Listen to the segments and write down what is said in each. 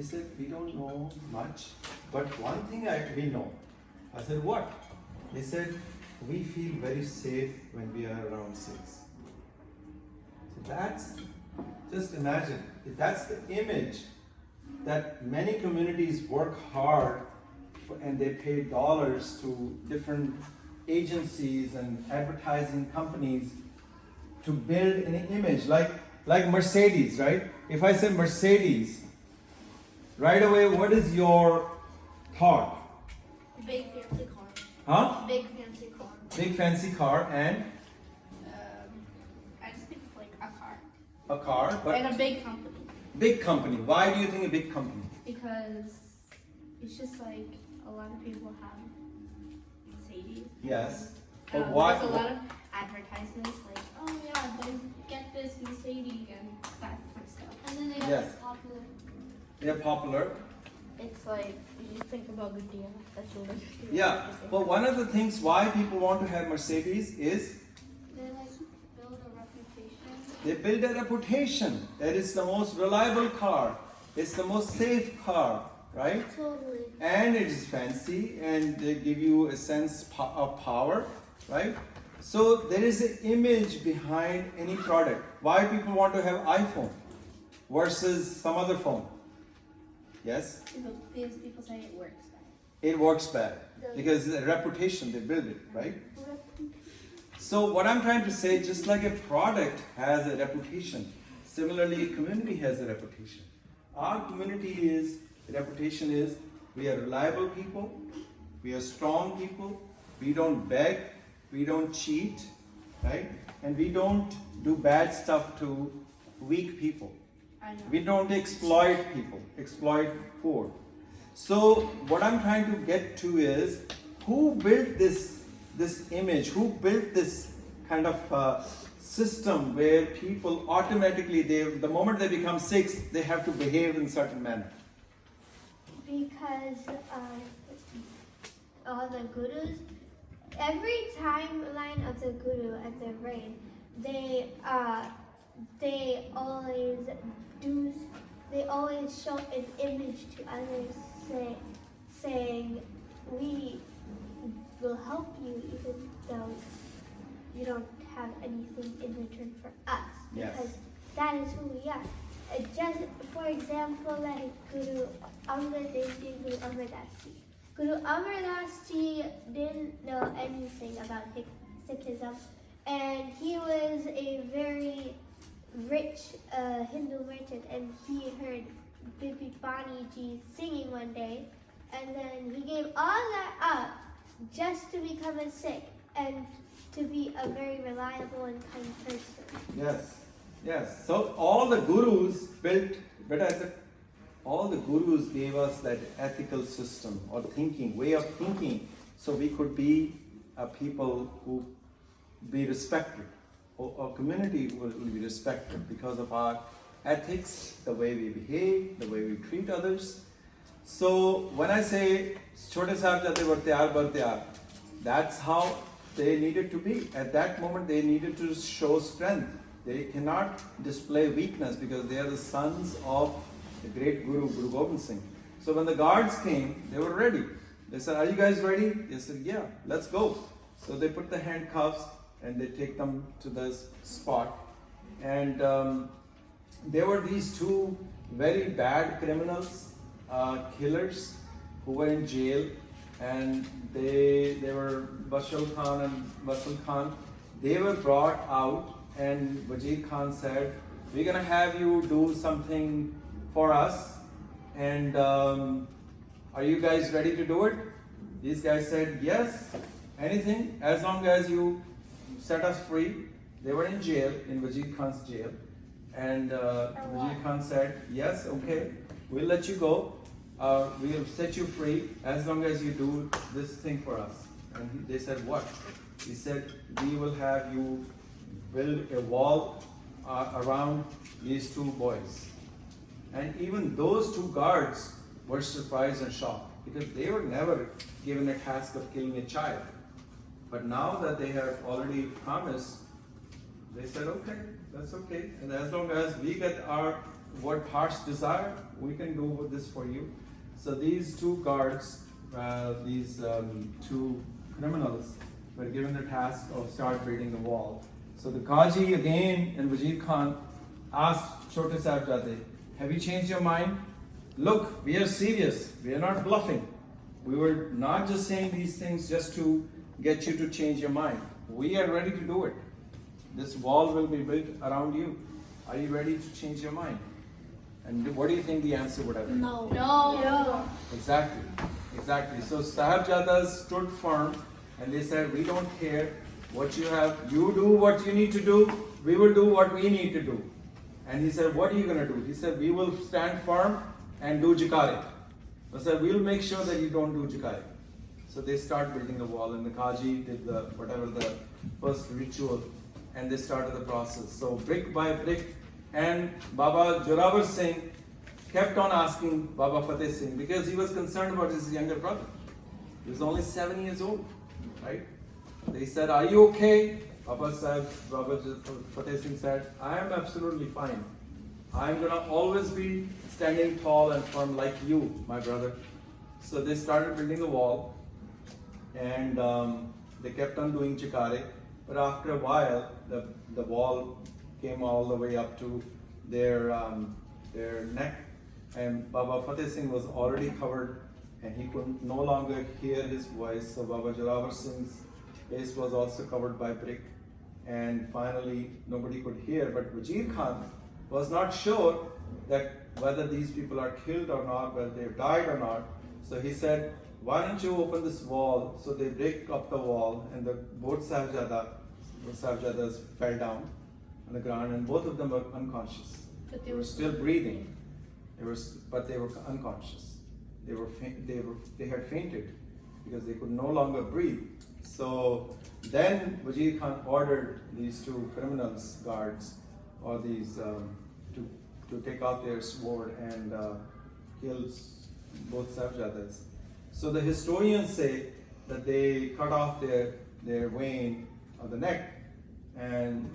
He said, we don't know much, but one thing we know. I said, what? He said, we feel very safe when we are around Sikhs. So that's, just imagine, if that's the image that many communities work hard for, and they pay dollars to different agencies and advertising companies to build an image, like Mercedes, right? If I say Mercedes, right away, what is your thought? Big fancy car. Huh? Big fancy car. Big fancy car and I just think like a car. a car, but And a big company. big company. Why do you think a big company? Because it's just like a lot of people have Mercedes. Yes. But why? There's a lot of advertisements like, oh yeah, get this Mercedes and that kind of stuff. And then they Yes. are popular. They're popular. It's like you just think about good deal. That's what it is. Yeah. But one of the things why people want to have Mercedes is They like build a reputation. they build a reputation that it's the most reliable car, it's the most safe car, right? Totally. And it is fancy and they give you a sense of power, right? So there is an image behind any product. Why people want to have iPhone versus some other phone? Yes? Because people say it works better. It works better because the reputation, they build it, right? So what I'm trying to say, just like a product has a reputation, similarly a community has a reputation. Our community reputation is, we are reliable people, we are strong people, we don't beg, we don't cheat, right? And we don't do bad stuff to weak people. I know. We don't exploit people, exploit poor. So what I'm trying to get to is, who built this image? Who built this kind of system where people automatically, the moment they become Sikhs, they have to behave in a certain manner? Because all the gurus, every timeline of the guru and the reign, they always show an image to others, saying we will help you even though you don't have anything in return for us. Yes. Because that is who we are. Just for example, like Guru Amar Dev Ji, Guru Amar Das Ji. Guru Amar Das Ji didn't know anything about Sikhism, and he was a very rich Hindu merchant, and he heard Bibi Bani Ji singing one day, and then he gave all that up just to become a Sikh and to be a very reliable and kind person. Yes, yes. So all the gurus built, all the gurus gave us that ethical system or thinking, way of thinking, so we could be a people who be respected. Our community will be respected because of our ethics, the way we behave, the way we treat others. So when I say Chote Sahibzade were tayar bar tayar, that's how they needed to be. At that moment they needed to show strength. They cannot display weakness because they are the sons of the great Guru, Guru Gobind Singh. So when the guards came, they were ready. They said, are you guys ready? They said, yeah, let's go. So they put the handcuffs and they take them to the spot. And there were these two very bad criminals, killers, who were in jail, and they were Bashir Khan and Basul Khan. They were brought out, and Wazir Khan said, we're gonna have you do something for us, and are you guys ready to do it? These guys said, yes, anything, as long as you set us free. They were in jail, in Wazir Khan's jail, and Wazir Khan said, yes, okay, we'll let you go. We'll set you free as long as you do this thing for us. And they said, what? He said, we will have you build a wall around these two boys. And even those two guards were surprised and shocked because they were never given a task of killing a child. But now that they have already promised, they said, okay, that's okay. And as long as we get our what heart's desire, we can do this for you. So these two guards, these two criminals, were given the task of start building the wall. So the Qaji again and Wazir Khan asked Chote Sahibzade, have you changed your mind? Look, we are serious. We are not bluffing. We were not just saying these things just to get you to change your mind. We are ready to do it. This wall will be built around you. Are you ready to change your mind? And what do you think the answer would have been? No. Exactly. So Sahibzadas stood firm and they said, we don't care what you have. You do what you need to do. We will do what we need to do. And he said, what are you going to do? He said, we will stand firm and do jikare. I said, we'll make sure that you don't do jikare. So they start building the wall and the Qaji did the first ritual and they started the process. So brick by brick, and Baba Joravar Singh kept on asking Baba Fateh Singh because he was concerned about his younger brother. He was only 7 years old, right? They said, are you okay? Baba Fateh Singh said, I am absolutely fine. I'm going to always be standing tall and firm like you, my brother. So they started building a wall and they kept on doing chikare. But after a while, the wall came all the way up to their neck, and Baba Fateh Singh was already covered and he could no longer hear his voice. So Baba Joravar Singh's face was also covered by brick, and finally nobody could hear. But Wazir Khan was not sure that whether these people are killed or not, whether they've died or not. So he said, why don't you open this wall? So they break up the wall, and both Sahibzadas fell down on the ground, and both of them were unconscious. But They were still breathing, but they were unconscious. They had fainted because they could no longer breathe. So then Wazir Khan ordered these two criminals, guards, or these to take out their sword and kill both Sahibzadas. So the historians say that they cut off their vein of the neck, and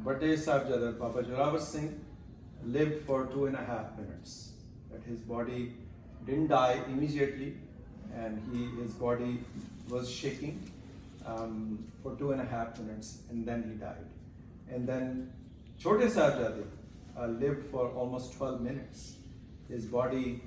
Bade Sahibzada, Baba Joravar Singh, lived for 2.5 minutes. That his body didn't die immediately, and his body was shaking for 2.5 minutes, and then he died. And then Chote Sahibzade lived for almost 12 minutes. His body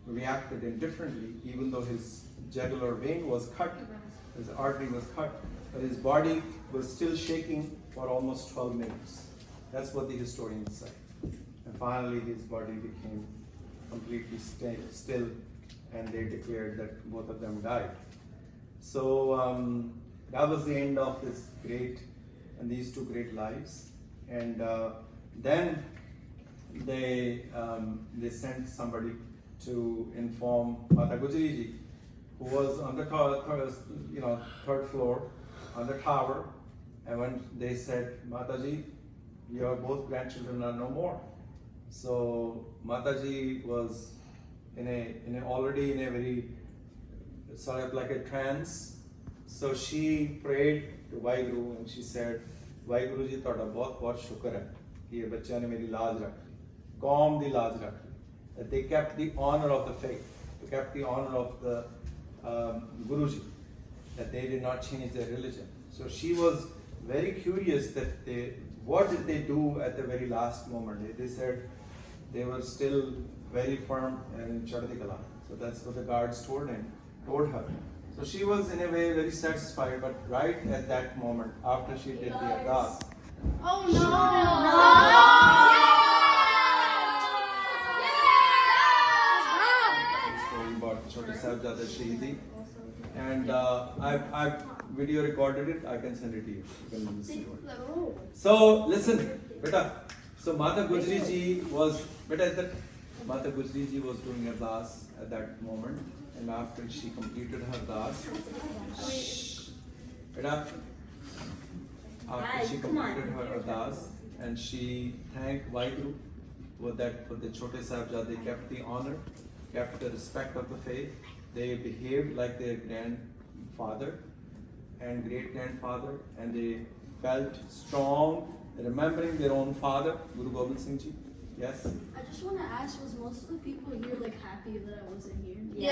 reacted indifferently, even though his jugular vein was cut, his artery was cut, but his body was still shaking for almost 12 minutes. That's what the historians say. And finally his body became completely still, and they declared that both of them died. So that was the end of these two great lives. And then they sent somebody to inform Mata Gujri ji, who was on the third floor on the tower. And when they said, Mataji, your both grandchildren are no more. So Mataji was already in a very sort of like a trance. So she prayed to Vaheguru and she said, Vaheguru ji, ਤੁਹਾਡਾ ਬਹੁਤ ਬਹੁਤ ਸ਼ੁਕਰ ਹੈ ਕਿ ਇਹ ਬੱਚਿਆਂ ਨੇ ਮੇਰੀ ਲਾਜ ਰੱਖ ਲਈ, ਕੌਮ ਦੀ ਲਾਜ ਰੱਖ ਲਈ. That they kept the honor of the faith, they kept the honor of the Guruji, that they did not change their religion. So she was very curious that what did they do at the very last moment? They said they were still very firm in Chaddi Kala. So that's what the guards told her. So she was in a way very satisfied, but right at that moment, after she did the ardas, Oh no! story about Chote Sahibzada Shahidi, and I've video recorded it. I can send it to you. You can listen to it. So listen, beta. So Mata Gujri ji was doing ardas at that moment, and after she completed her ardas, and she thanked Vaheguru for the Chote Sahibzade kept the honor, kept the respect of the faith. They behaved like their grandfather and great-grandfather, and they felt strong, remembering their own father, Guru Gobind Singh Ji, Yes. I just want to ask, was most of the people here like happy that I wasn't here? Yeah.